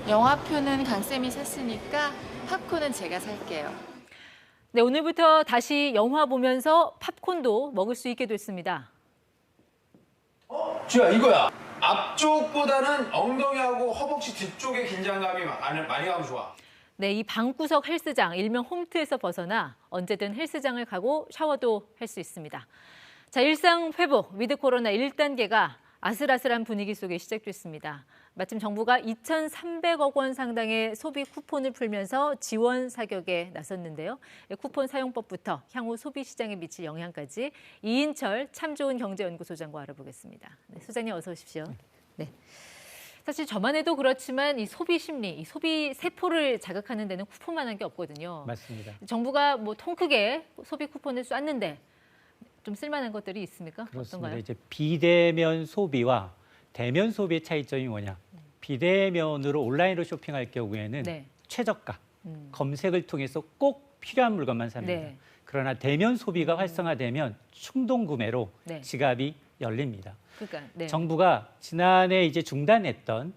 영화표는 강쌤이 샀으니까 팝콘은 제가 살게요. 네, 오늘부터 다시 영화 보면서 팝콘도 먹을 수 있게 됐습니다. 주야, 이거야. 앞쪽보다는 엉덩이하고 허벅지 뒤쪽에 긴장감이 많이 가면 좋아. 네, 이 방구석 헬스장, 일명 홈트에서 벗어나 언제든 헬스장을 가고 샤워도 할 수 있습니다. 자, 일상 회복, 위드 코로나 1단계가 아슬아슬한 분위기 속에 시작됐습니다. 마침 정부가 2,300억 원 상당의 소비 쿠폰을 풀면서 지원 사격에 나섰는데요. 쿠폰 사용법부터 향후 소비 시장에 미칠 영향까지 이인철 참 좋은 경제연구소장과 알아보겠습니다. 네, 소장님 어서 오십시오. 네. 사실 저만 해도 그렇지만 이 소비 심리, 이 소비 세포를 자극하는 데는 쿠폰만한 게 없거든요. 맞습니다. 정부가 뭐 통 크게 소비 쿠폰을 쐈는데 좀 쓸만한 것들이 있습니까? 그렇습니다. 어떤가요? 이제 비대면 소비와 대면 소비의 차이점이 뭐냐? 비대면으로 온라인으로 쇼핑할 경우에는 네. 최저가, 검색을 통해서 꼭 필요한 물건만 삽니다. 네. 그러나 대면 소비가 활성화되면 충동 구매로 네. 지갑이 열립니다. 그러니까 네. 정부가 지난해 이제 중단했던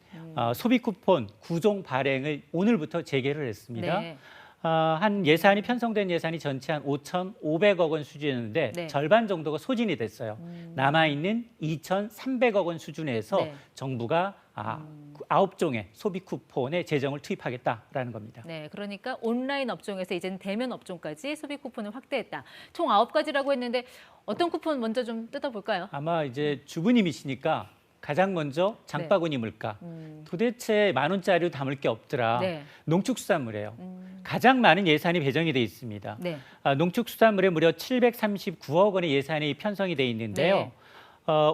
소비 쿠폰 구종 발행을 오늘부터 재개를 했습니다. 네. 한 예산이 편성된 예산이 전체 한 5,500억 원 수준이었는데 네. 절반 정도가 소진이 됐어요. 남아있는 2,300억 원 수준에서 네. 정부가 9종의 소비 쿠폰에 재정을 투입하겠다라는 겁니다. 네, 그러니까 온라인 업종에서 이제는 대면 업종까지 소비 쿠폰을 확대했다. 총 9가지라고 했는데 어떤 쿠폰 먼저 좀 뜯어볼까요? 아마 이제 주부님이시니까 가장 먼저 장바구니 물가. 도대체 10,000원짜리로 담을 게 없더라. 네. 농축수산물이에요. 가장 많은 예산이 배정이 돼 있습니다. 네. 농축수산물에 무려 739억 원의 예산이 편성이 돼 있는데요. 네.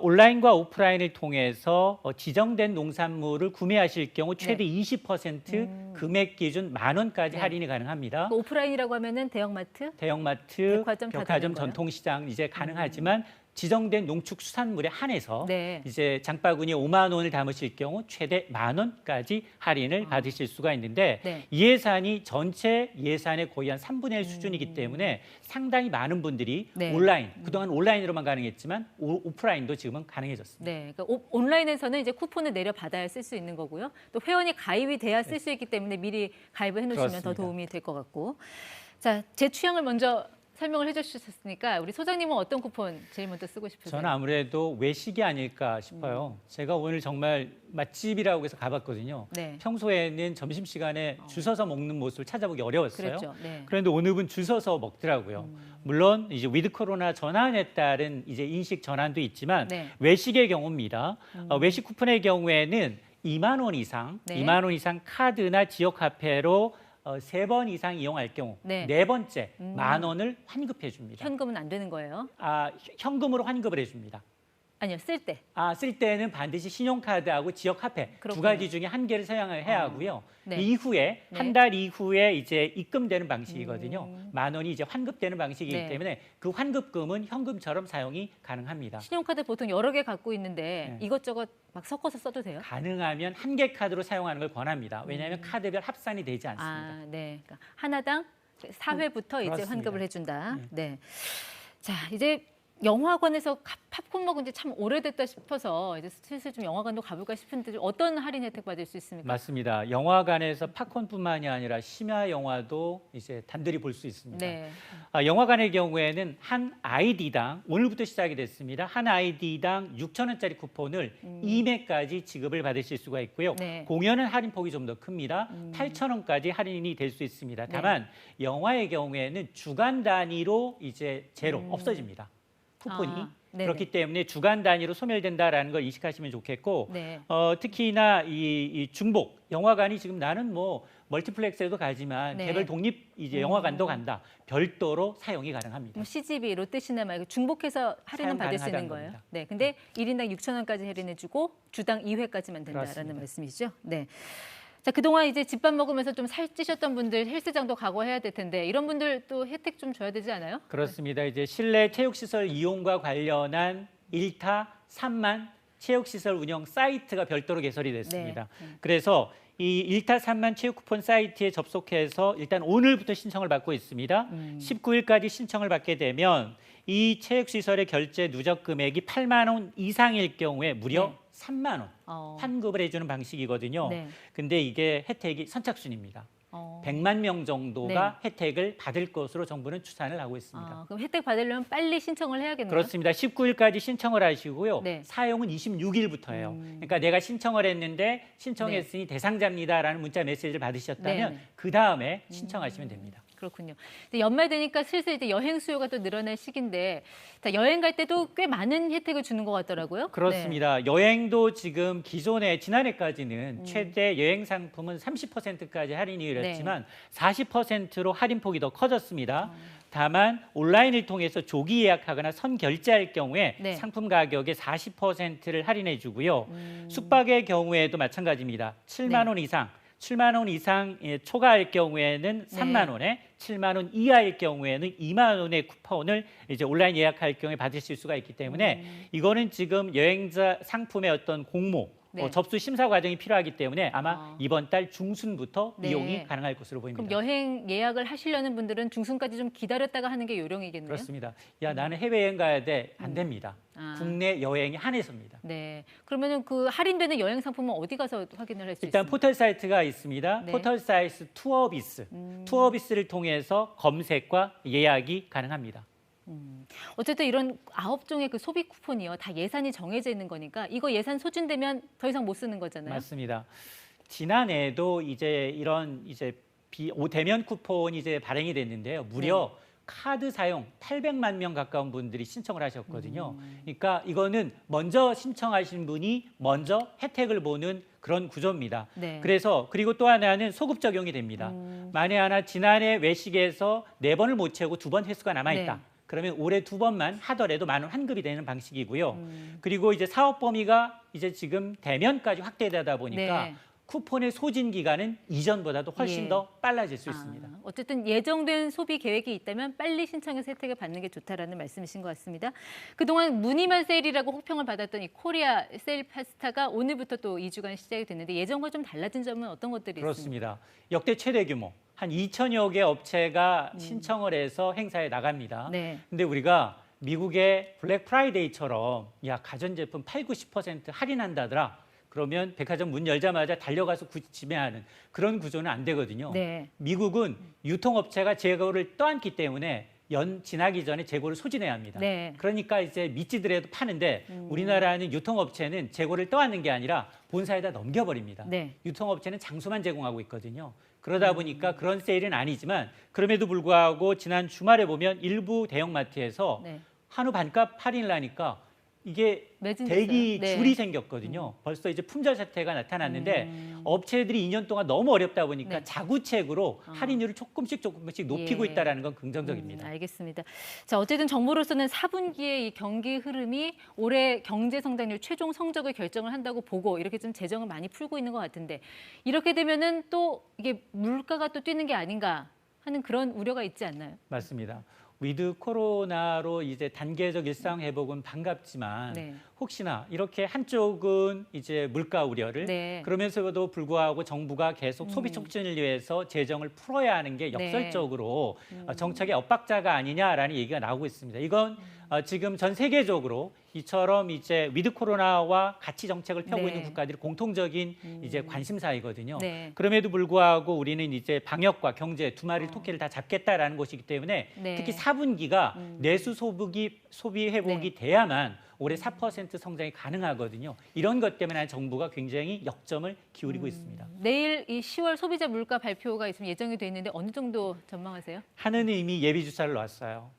온라인과 오프라인을 통해서 지정된 농산물을 구매하실 경우 최대 20% 금액 기준 10,000원까지 네. 할인이 가능합니다. 그 오프라인이라고 하면은 대형마트? 대형마트, 백화점 다 백화점, 되는 거예요? 전통시장 이제 가능하지만 지정된 농축수산물에 한해서 네. 이제 장바구니에 5만 원을 담으실 경우 최대 10,000원까지 할인을 받으실 수가 있는데 네. 이 예산이 전체 예산의 거의 한 3분의 1 수준이기 때문에 상당히 많은 분들이 네. 온라인, 그동안 온라인으로만 가능했지만 오프라인도 지금은 가능해졌습니다. 네, 그러니까 온라인에서는 이제 쿠폰을 내려 받아야 쓸 수 있는 거고요. 또 회원이 가입이 돼야 쓸 수 있기 때문에 미리 가입을 해놓으시면 더 그렇습니다. 도움이 될 것 같고. 자, 제 취향을 먼저 설명을 해주셨으니까 우리 소장님은 어떤 쿠폰 제일 먼저 쓰고 싶으세요? 저는 아무래도 외식이 아닐까 싶어요. 제가 오늘 정말 맛집이라고 해서 가봤거든요. 네. 평소에는 점심시간에 줄 서서 먹는 모습을 찾아보기 어려웠어요. 그랬죠. 네. 그런데 오늘은 줄 서서 먹더라고요. 물론 이제 위드 코로나 전환에 따른 이제 인식 전환도 있지만 네. 외식의 경우입니다. 외식 쿠폰의 경우에는 2만 원 이상, 네. 2만 원 이상 카드나 지역 화폐로 3번 이상 이용할 경우 네. 네 번째 10,000원을 환급해 줍니다. 현금은 안 되는 거예요? 현금으로 환급을 해줍니다. 아니요, 쓸 때. 쓸 때는 반드시 신용카드하고 지역 화폐 두 그렇군요. 가지 중에 한 개를 사용을 해야 하고요. 네. 이후에 네. 한 달 이후에 이제 입금되는 방식이거든요. 10,000원이 이제 환급되는 방식이기 네. 때문에 그 환급금은 현금처럼 사용이 가능합니다. 신용카드 보통 여러 개 갖고 있는데 네. 이것저것 막 섞어서 써도 돼요? 가능하면 한 개 카드로 사용하는 걸 권합니다. 왜냐하면 카드별 합산이 되지 않습니다. 네. 그러니까 하나당 4회부터 이제 그렇습니다. 환급을 해준다. 네. 자, 이제 영화관에서 팝콘 먹은 지 참 오래됐다 싶어서 이제 슬슬 좀 영화관도 가볼까 싶은데 어떤 할인 혜택 받을 수 있습니까? 맞습니다. 영화관에서 팝콘뿐만이 아니라 심야 영화도 이제 단들이 볼 수 있습니다. 네. 영화관의 경우에는 한 아이디당 오늘부터 시작이 됐습니다. 한 아이디당 6,000원짜리 쿠폰을 2매까지 지급을 받으실 수가 있고요. 네. 공연은 할인폭이 좀 더 큽니다. 8,000원까지 할인이 될 수 있습니다. 다만 영화의 경우에는 주간 단위로 이제 제로 없어집니다. 쿠폰이. 네네. 그렇기 때문에 주간 단위로 소멸된다라는 걸 인식하시면 좋겠고 네. 특히나 이 중복 영화관이 지금 나는 뭐 멀티플렉스에도 가지만 네. 개별 독립 이제 영화관도 간다. 별도로 사용이 가능합니다. 그럼 CGV, 롯데시네마 이거 중복해서 할인은 사용 받을 수 있는 가능하다는 거예요? 겁니다. 네. 근데 1인당 6,000원까지 할인해주고 주당 2회까지만 된다라는 그렇습니다. 말씀이시죠? 네. 자, 그동안 이제 집밥 먹으면서 좀 살찌셨던 분들 헬스장도 가고 해야 될 텐데 이런 분들 또 혜택 좀 줘야 되지 않아요? 그렇습니다. 이제 실내 체육시설 이용과 관련한 1타 3만 체육시설 운영 사이트가 별도로 개설이 됐습니다. 네. 그래서 이 1타 3만 체육 쿠폰 사이트에 접속해서 일단 오늘부터 신청을 받고 있습니다. 19일까지 신청을 받게 되면 이 체육시설의 결제 누적 금액이 8만 원 이상일 경우에 무려 네. 3만 원 환급을 해주는 방식이거든요. 네. 근데 이게 혜택이 선착순입니다. 100만 명 정도가 혜택을 받을 것으로 정부는 추산을 하고 있습니다. 그럼 혜택 받으려면 빨리 신청을 해야겠네요. 그렇습니다. 19일까지 신청을 하시고요. 네. 사용은 26일부터예요. 그러니까 내가 신청을 했는데 신청했으니 대상자입니다라는 문자 메시지를 받으셨다면 네. 그 다음에 신청하시면 됩니다. 그렇군요. 근데 연말 되니까 슬슬 이제 여행 수요가 또 늘어날 시기인데 자, 여행 갈 때도 꽤 많은 혜택을 주는 것 같더라고요. 그렇습니다. 여행도 지금 기존에 지난해까지는 최대 여행 상품은 30%까지 할인이 이랬지만 40%로 할인폭이 더 커졌습니다. 다만 온라인을 통해서 조기 예약하거나 선결제할 경우에 네. 상품 가격의 40%를 할인해 주고요. 숙박의 경우에도 마찬가지입니다. 7만 원 이상 7만 원 이상 초과할 경우에는 3만 원에 7만 원 이하일 경우에는 2만 원의 쿠폰을 이제 온라인 예약할 경우에 받으실 수가 있기 때문에 이거는 지금 여행자 상품의 어떤 공모 접수 심사 과정이 필요하기 때문에 아마 이번 달 중순부터 이용이 가능할 것으로 보입니다. 그럼 여행 예약을 하시려는 분들은 중순까지 좀 기다렸다가 하는 게 요령이겠네요. 그렇습니다. 야 나는 해외여행 가야 돼. 안 됩니다. 국내 여행이 한해서입니다. 네. 그러면은 그 할인되는 여행 상품은 어디 가서 확인을 할 수 있습니까? 일단 포털 사이트가 있습니다. 네. 포털 사이트 투어비스. 투어비스를 통해서 검색과 예약이 가능합니다. 어쨌든 이런 9종의 그 소비 쿠폰이요. 다 예산이 정해져 있는 거니까 이거 예산 소진되면 더 이상 못 쓰는 거잖아요. 맞습니다. 지난해에도 이제 이런 이제 대면 쿠폰이 이제 발행이 됐는데요. 무려 카드 사용 800만 명 가까운 분들이 신청을 하셨거든요. 그러니까 이거는 먼저 신청하신 분이 먼저 혜택을 보는 그런 구조입니다. 네. 그래서 그리고 또 하나는 소급 적용이 됩니다. 만에 하나 지난해 외식에서 4번을 못 채우고 2번 횟수가 남아있다. 네. 그러면 올해 2번만 하더라도 만 원 환급이 되는 방식이고요. 그리고 이제 사업 범위가 이제 지금 대면까지 확대되다 보니까 쿠폰의 소진 기간은 이전보다도 훨씬 더 빨라질 수 있습니다. 어쨌든 예정된 소비 계획이 있다면 빨리 신청해서 혜택을 받는 게 좋다라는 말씀이신 것 같습니다. 그동안 무늬만 세일이라고 호평을 받았던 이 코리아 세일 파스타가 오늘부터 또 2주간 시작이 됐는데 예전과 좀 달라진 점은 어떤 것들이 있습니까? 그렇습니다. 역대 최대 규모 한 2천여 개 업체가 신청을 해서 행사에 나갑니다. 네. 근데 우리가 미국의 블랙 프라이데이처럼 야 가전제품 80~90% 할인한다더라. 그러면 백화점 문 열자마자 달려가서 구매하는 그런 구조는 안 되거든요. 네. 미국은 유통업체가 재고를 떠안기 때문에 연 지나기 전에 재고를 소진해야 합니다. 네. 그러니까 이제 미치더라도 파는데 우리나라는 유통업체는 재고를 떠안는 게 아니라 본사에다 넘겨버립니다. 네. 유통업체는 장소만 제공하고 있거든요. 그러다 보니까 그런 세일은 아니지만 그럼에도 불구하고 지난 주말에 보면 일부 대형마트에서 한우 반값 할인을 하니까 이게 대기 줄이 생겼거든요. 벌써 이제 품절 사태가 나타났는데 업체들이 2년 동안 너무 어렵다 보니까 자구책으로 할인율을 조금씩 높이고 있다는 건 긍정적입니다. 알겠습니다. 자, 어쨌든 정부로서는 4분기의 이 경기 흐름이 올해 경제 성장률 최종 성적을 결정을 한다고 보고 이렇게 좀 재정을 많이 풀고 있는 것 같은데 이렇게 되면은 또 이게 물가가 또 뛰는 게 아닌가 하는 그런 우려가 있지 않나요? 맞습니다. 위드 코로나로 이제 단계적 일상 회복은 반갑지만 혹시나 이렇게 한쪽은 이제 물가 우려를 그러면서도 불구하고 정부가 계속 소비 촉진을 위해서 재정을 풀어야 하는 게 역설적으로 정책의 엇박자가 아니냐라는 얘기가 나오고 있습니다. 이건 지금 전 세계적으로 이처럼 이제 위드 코로나와 같이 정책을 펴고 있는 국가들이 공통적인 이제 관심사이거든요. 그럼에도 불구하고 우리는 이제 방역과 경제 두 마리 토끼를 다 잡겠다라는 것이기 때문에 특히 4분기가 내수 소비 회복이 돼야만 올해 4% 성장이 가능하거든요. 이런 것 때문에 정부가 굉장히 역점을 기울이고 있습니다. 내일 이 10월 소비자 물가 발표가 있으면 예정이 돼 있는데 어느 정도 전망하세요? 하는 이미 예비 주사를 놨어요.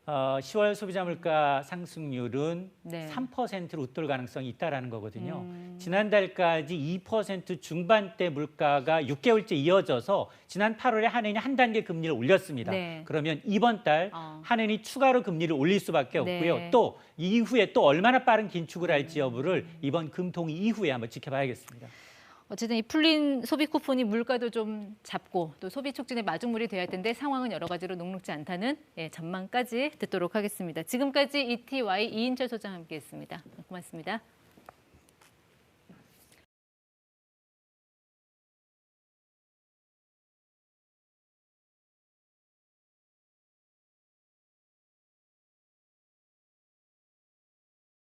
10월 소비자 물가 상승률은 3%로 웃돌 가능성이 있다라는 거거든요. 지난달까지 2% 중반대 물가가 6개월째 이어져서 지난 8월에 한은이 한 단계 금리를 올렸습니다. 그러면 이번 달 한은이 추가로 금리를 올릴 수밖에 없고요. 또 이후에 또 얼마나 빠른 긴축을 할지 여부를 이번 금통위 이후에 한번 지켜봐야겠습니다. 어쨌든 이 풀린 소비 쿠폰이 물가도 좀 잡고 또 소비 촉진의 마중물이 돼야 할 텐데 상황은 여러 가지로 녹록지 않다는 전망까지 듣도록 하겠습니다. 지금까지 ETY 이인철 소장 함께했습니다. 고맙습니다.